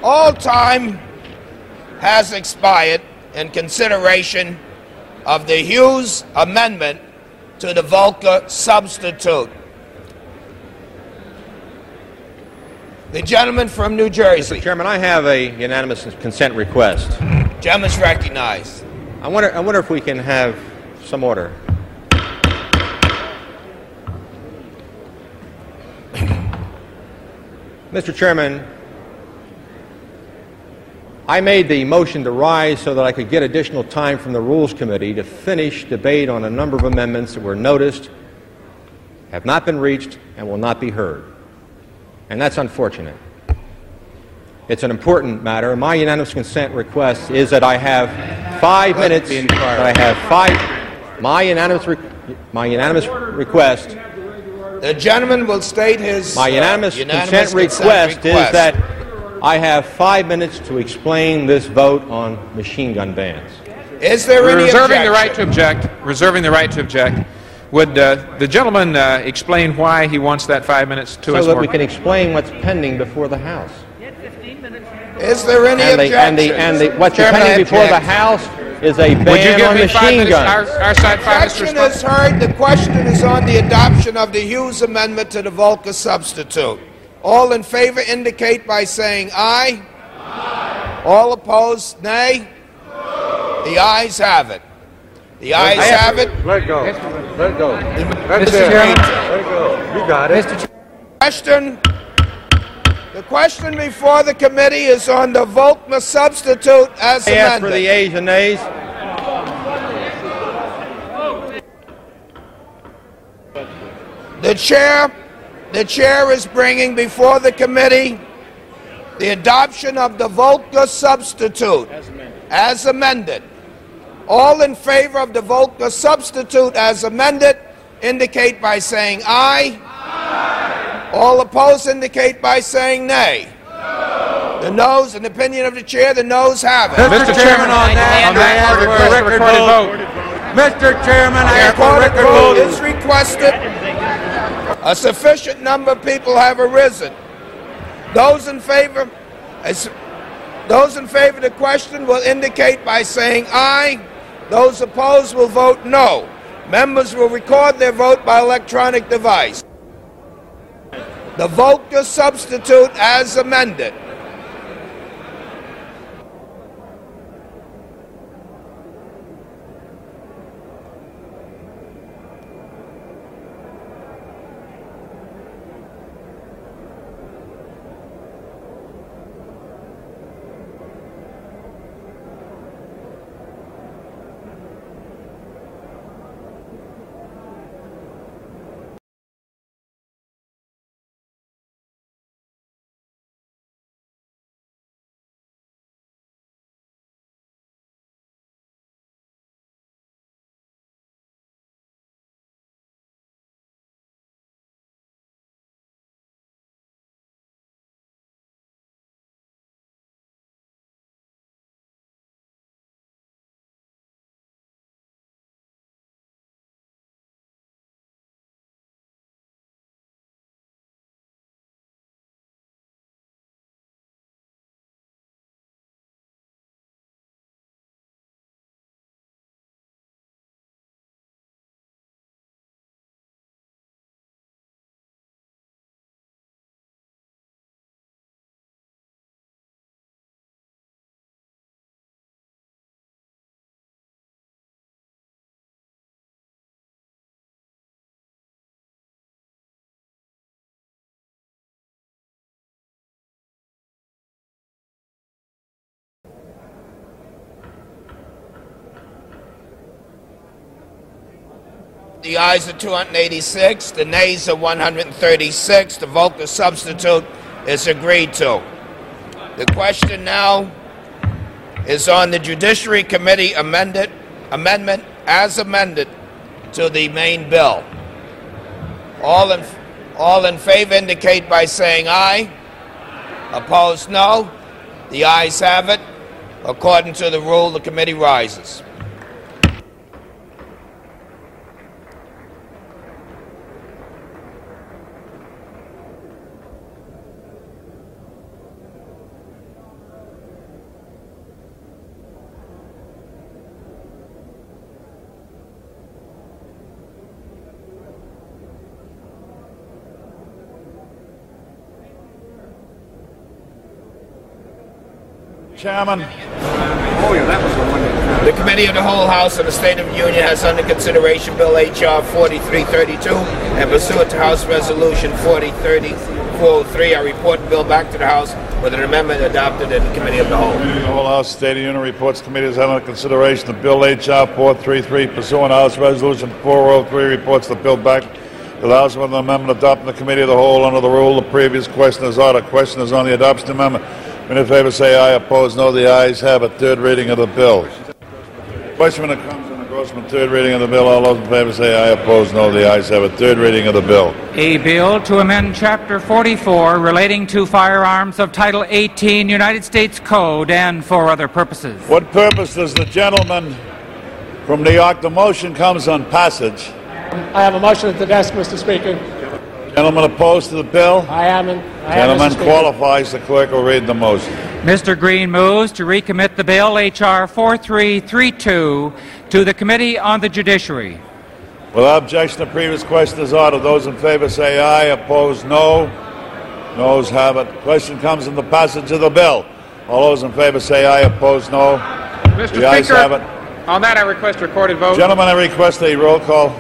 All time has expired in consideration of the Hughes Amendment to the Volcker substitute. The gentleman from New Jersey. Mr. Chairman, I have a unanimous consent request. Gentleman's recognized. I wonder if we can have some order. Mr. Chairman, I made the motion to rise so that I could get additional time from the Rules Committee to finish debate on a number of amendments that were noticed, have not been reached, and will not be heard. And that's unfortunate. It's an important matter. My unanimous consent request is that I have 5 minutes. My unanimous request. The gentleman will state his my unanimous consent request is that I have 5 minutes to explain this vote on machine gun bans. Is there any reserving the right to object? Reserving the right to object. Would the gentleman explain why he wants that 5 minutes to us? So that we can explain what's pending before the House. Is there any objection? What's pending before the House is a ban on machine guns. Our side 5 minutes. The question is heard. The question is on the adoption of the Hughes Amendment to the Volcker substitute. All in favor indicate by saying aye. Aye. All opposed, nay. No. The ayes have it. The ayes have it. Let go. Let go. Mr. Chairman. Let go. You got it. The question before the committee is on the Volcker substitute as amended. Ask for the ayes and nays. The chair is bringing before the committee the adoption of the Volcker substitute as amended. All in favor of the Volcker substitute as amended indicate by saying aye. Aye. All opposed indicate by saying nay. No. The noes, in the opinion of the chair, the noes have it. Mr. Chairman, on that, for a record vote. Mr. Chairman, I ask for a record vote. Is requested. A sufficient number of people have arisen. Those in favor of the question will indicate by saying aye. Those opposed will vote no. Members will record their vote by electronic device. The Volcker substitute as amended. The ayes are 286, the nays are 136. The Volcker substitute is agreed to. The question now is on the Judiciary Committee amendment as amended to the main bill. All in favor indicate by saying aye. Opposed, no. The ayes have it. According to the rule, the committee rises. Chairman. The Committee of the Whole House of the State of the Union has under consideration Bill H.R. 4332, and pursuant to House Resolution 403, I report the bill back to the House with an amendment adopted in the Committee of the Whole. The Whole House State of the Union reports committee has under consideration the Bill H.R. 433, pursuant to House Resolution 403, reports the bill back to the House with an amendment adopted in the Committee of the Whole under the rule. The previous question is ordered. Question is on the adoption amendment. When in favor say aye, opposed no. The ayes have it. Third reading of the bill. Question when it comes to engrossment, third reading of the bill. All those in favor say aye, opposed no. The ayes have it. Third reading of the bill. A bill to amend Chapter 44 relating to firearms of Title 18 United States Code and for other purposes. What purpose does the gentleman from New York? The motion comes on passage. I have a motion at the desk, Mr. Speaker. Gentleman opposed to the bill? I am. Gentleman qualifies. The clerk will read the motion. Mr. Green moves to recommit the bill H.R. 4332 to the Committee on the Judiciary. Without objection, the previous question is ordered. Those in favor say aye, opposed no. Noes have it. Question comes in the passage of the bill. All those in favor say aye, opposed no. Mr. The ayes Speaker, have it. on that I request a recorded vote. Gentlemen, I request a roll call.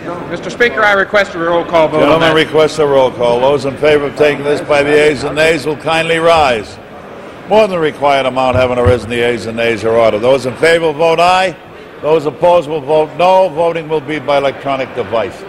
Mr. Speaker, I request a roll call vote. Gentlemen, request a roll call. Those in favor of taking this by the ayes and nays will kindly rise. More than the required amount having arisen, the ayes and nays are ordered. Those in favor will vote aye. Those opposed will vote no. Voting will be by electronic device.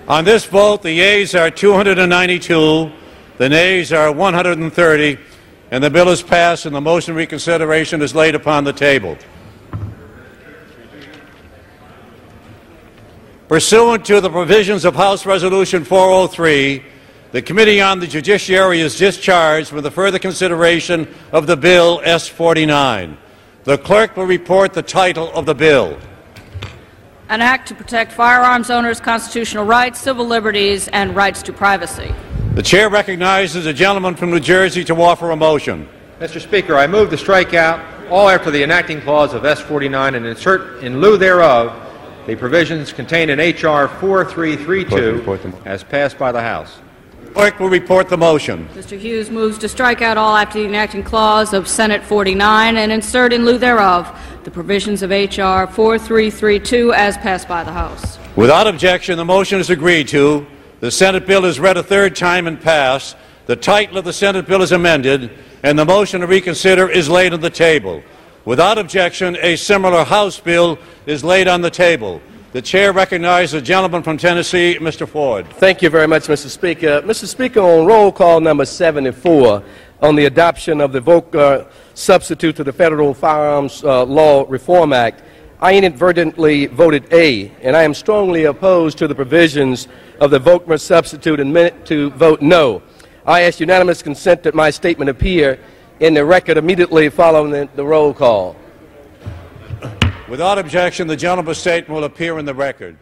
On this vote, the yeas are 292, the nays are 130, and the bill is passed and the motion reconsideration is laid upon the table. Pursuant to the provisions of House Resolution 403, the Committee on the Judiciary is discharged with the further consideration of the Bill S-49. The clerk will report the title of the bill. An act to protect firearms owners' constitutional rights, civil liberties, and rights to privacy. The chair recognizes the gentleman from New Jersey to offer a motion. Mr. Speaker, I move to strike out all after the enacting clause of S-49 and insert in lieu thereof the provisions contained in H.R. 4332 as passed by the House. Clerk will report the motion. Mr. Hughes moves to strike out all after the enacting clause of Senate 49 and insert in lieu thereof the provisions of H.R. 4332 as passed by the House. Without objection, the motion is agreed to. The Senate bill is read a third time and passed. The title of the Senate bill is amended, and the motion to reconsider is laid on the table. Without objection, a similar House bill is laid on the table. The chair recognizes the gentleman from Tennessee, Mr. Ford. Thank you very much, Mr. Speaker. Mr. Speaker, on roll call number 74, on the adoption of the VOCA substitute to the Federal Firearms Law Reform Act, I inadvertently voted A, and I am strongly opposed to the provisions of the VOCA substitute and meant to vote no. I ask unanimous consent that my statement appear in the record immediately following the roll call. Without objection, the gentleman's statement will appear in the record.